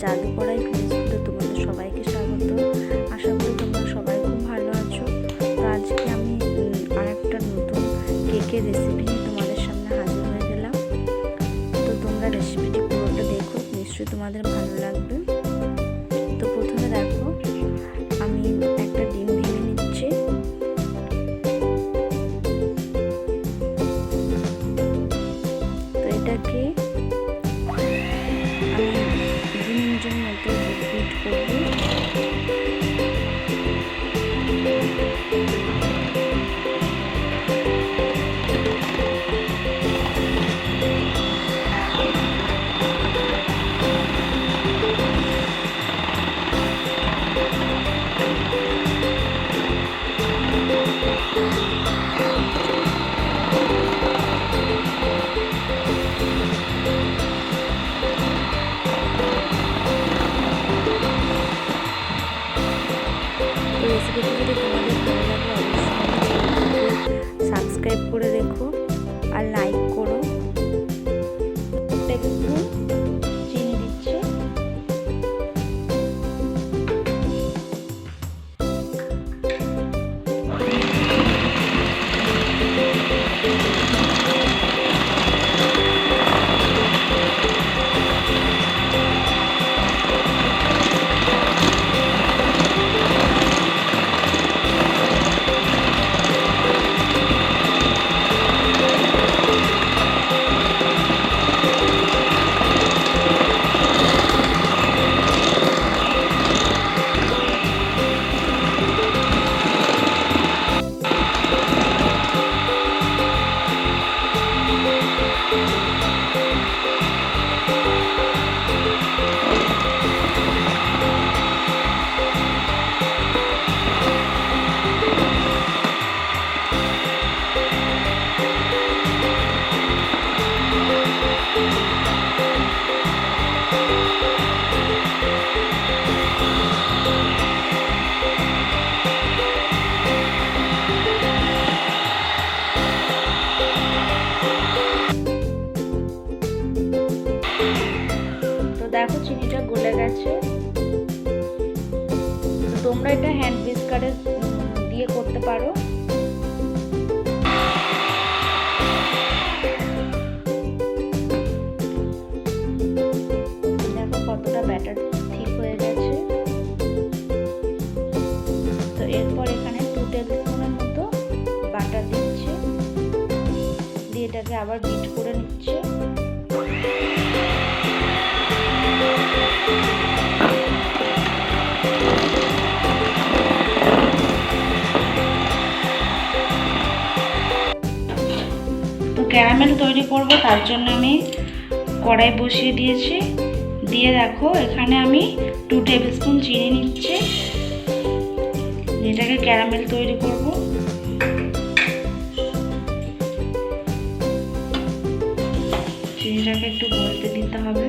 জাদু কড়াই প্লেসগুলো তোমাদের সবাইকে স্বাগত। আশা করি তোমরা সবাই খুব ভালো আছো। তো আজকে আমি আরেকটা নতুন কেকের রেসিপি নিয়ে তোমাদের সামনে হাজির হয়ে গেলাম। তো তোমরা রেসিপিটি পুরোটা দেখো, নিশ্চয়ই তোমাদের ভালো লাগবে। তো প্রথমে দেখো, আমি একটা ডিম ভেঙে নিচ্ছি। তো এটাকে মতো বিট করব। রেসিপিটি যদি তোমাদের ভালো লাগে অবশ্যই সাবস্ক্রাইব করে রেখো আর লাইক করো। টেবিল স্পুন চিনি দিচ্ছি। দেখো চিনিটা গলে গেছে। তোমরা এটা হ্যান্ড হুইস্কারে দিয়ে করতে পারো। দেখো কতটা ব্যাটার ঠিক হয়ে গেছে। তো এরপর এখানে 2 টেবিল স্পুনের মতো বাটার দিচ্ছে, দিয়ে এটাকে আবার বিট করে নিচ্ছে। ক্যারামেল তৈরি করব, তার জন্য আমি কড়াই বসিয়ে দিয়েছি। দিয়ে দেখো এখানে আমি 2 টেবিল স্পুন চিনি নিচ্ছি, এটাকে ক্যারামেল তৈরি করব। চিনিটাকে একটু গলতে দিতে হবে।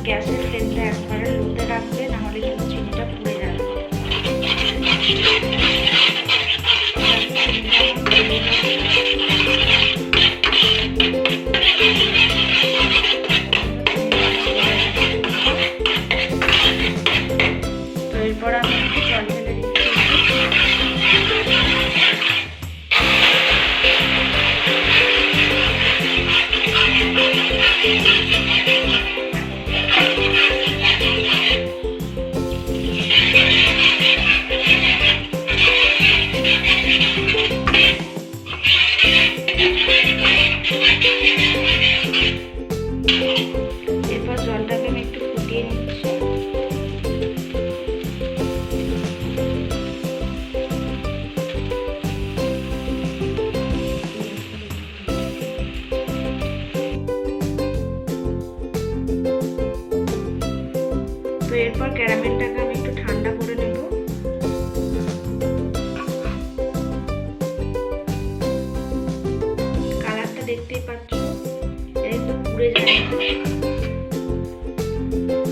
গ্যাসের ফ্লেমটা একবারে লোতে রাখবে, নাহলে কিন্তু চিনিটা পুড়ে যাবে। তো এরপর আমি একটু জল ঢেলে দিচ্ছি।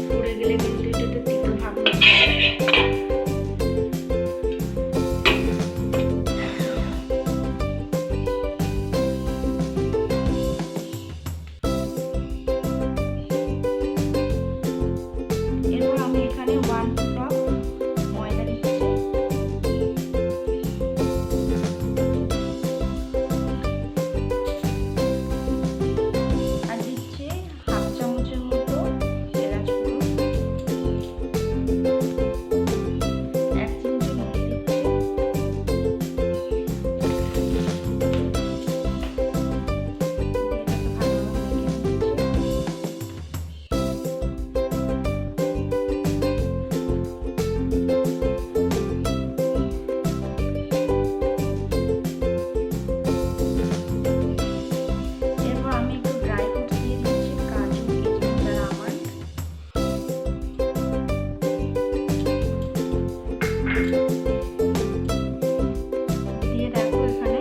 পুড়ে গেলে কিন্তু এটাতে তিতো ভাব এরপর আমি এখানে 1 কাপ ময়দা দিচ্ছি। আর দিচ্ছি হাফ চামচের মতো এলাচ গুঁড়ো, 1 চিমটি নুন দিচ্ছি, এরপর আমি একটু ড্রাই ফ্রুটস দিয়ে দিচ্ছি, কাজু, কিশমিশ আর আমন্ড। দিয়ে দেখো এখানে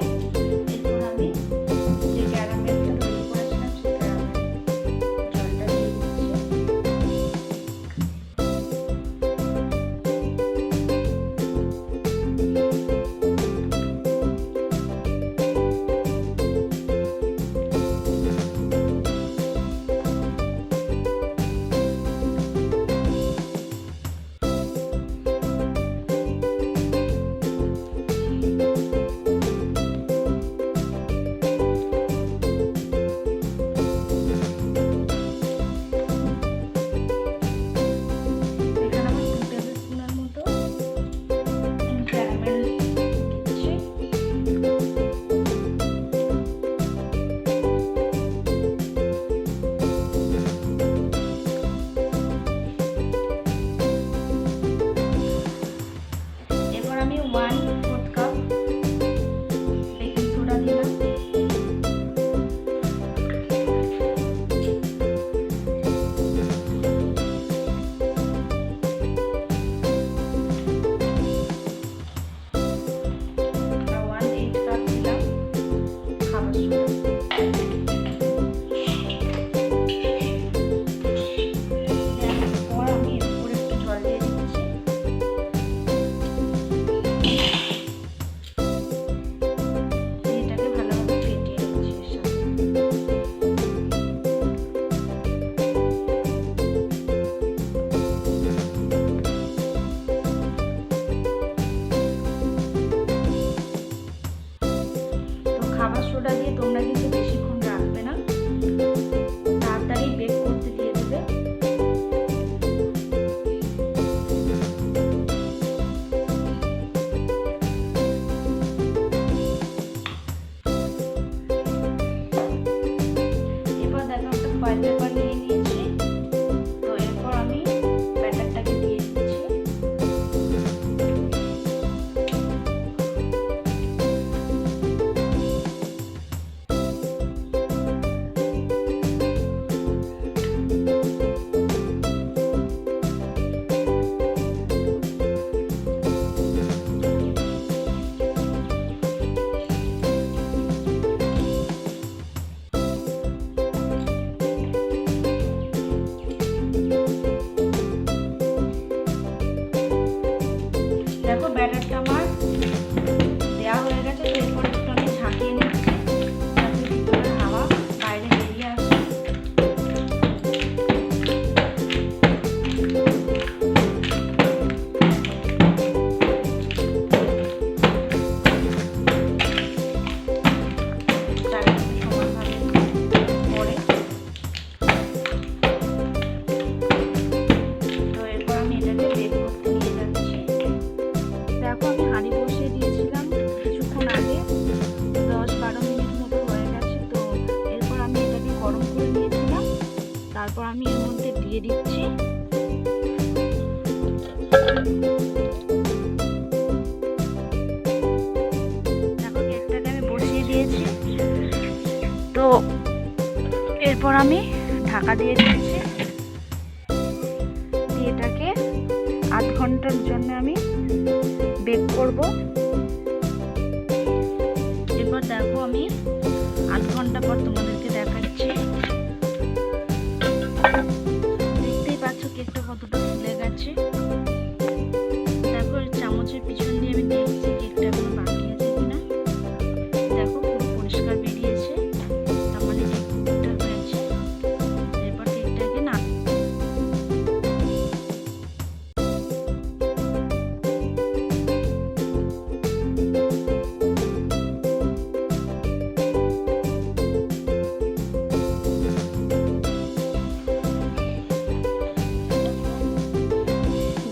এরপর আমি যে ক্যারামেলটা তৈরি করেছিলাম সেই ক্যারামেল জলটা দিয়ে দিচ্ছি। এখানে আমি 2 টেবিল স্পুনের মতো ক্যারামেল দিচ্ছি। এরপর আমি 1/4 কাপ বেকিং সোডা দিলাম। আর 1/8 কাপ দিলাম খাবার সোডা। এরপর আমি এর উপরে একটু জল দিয়ে দিচ্ছি। এটাকে ভালোভাবে ফেটিয়ে নিচ্ছি এর সাথে। তো খাবার সোডা দিয়ে তোমরা কিন্তু বেশিক্ষণ রাখবে না, তাড়াতাড়ি বেক করতে দিয়ে দেবে। এরপর দেখো একটা ফয়েল পেপার নিয়ে নিয়েছি। তো এরপর আমি ব্যাটারটাকে দিয়ে দিচ্ছি। দেখো ব্যাটারটা আমার দেওয়া হয়ে গেছে। তো এরপর একটু আমি ঝাঁকিয়ে নিচ্ছি যাতে ভিতরের হাওয়া বাইরে বেরিয়ে আসে। চারিদিকে সমানভাবে পড়ে। তো এরপর আমি এটাকে বেক করতে নিয়ে যাচ্ছি। দেখো আমি হাঁড়ি বসিয়ে দিয়েছিলাম কিছুক্ষণ আগে, 10-12 মিনিট মতো হয়ে গেছে। তো এরপর আমি এটাকে গরম করে নিয়েছিলাম, তারপর আমি এর মধ্যে দিয়ে দিচ্ছি। দেখো কেকটাকে আমি বসিয়ে দিয়েছি। তো এরপর আমি ঢাকা দিয়ে দিচ্ছি। দিয়ে এটাকে আধ ঘন্টার জন্য আমি বেক করব। এরপর দেখো আমি আধ ঘন্টা পর তোমাদেরকে দেখাচ্ছি।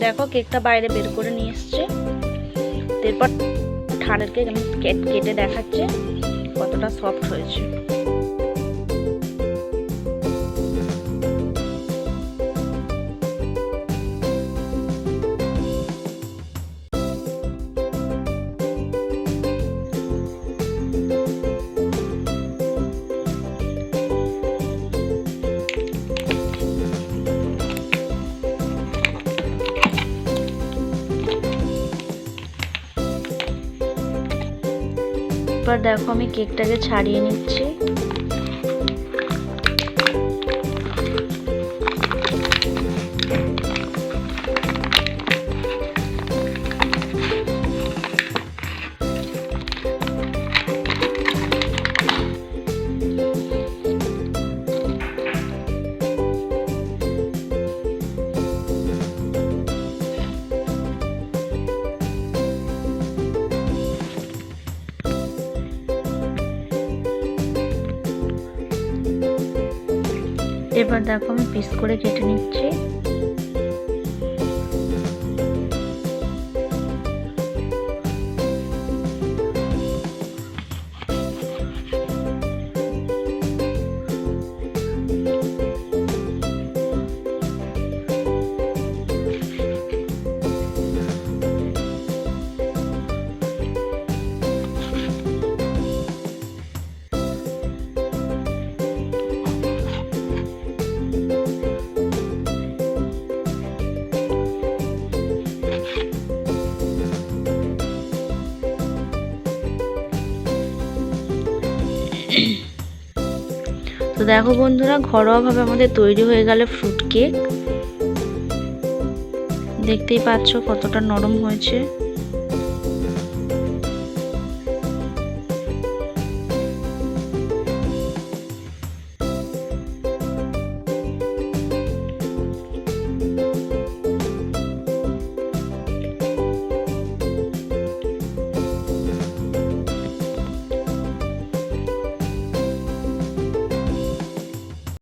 দেখো কেকটা বাইরে বের করে নিয়ে এসছে, এরপর ঠাড়ের কেক আমি কেটে দেখাচ্ছি কতটা সফট হয়েছে। এবার দেখো আমি কেকটাকে ছাড়িয়ে নিচ্ছি। এবার দেখো আমি পিস করে কেটে নিচ্ছি। তো দেখো বন্ধুরা, ঘরোয়াভাবে আমাদের তৈরি হয়ে গেল ফ্রুট কেক। দেখতেই পাচ্ছ কতটা নরম হয়েছে।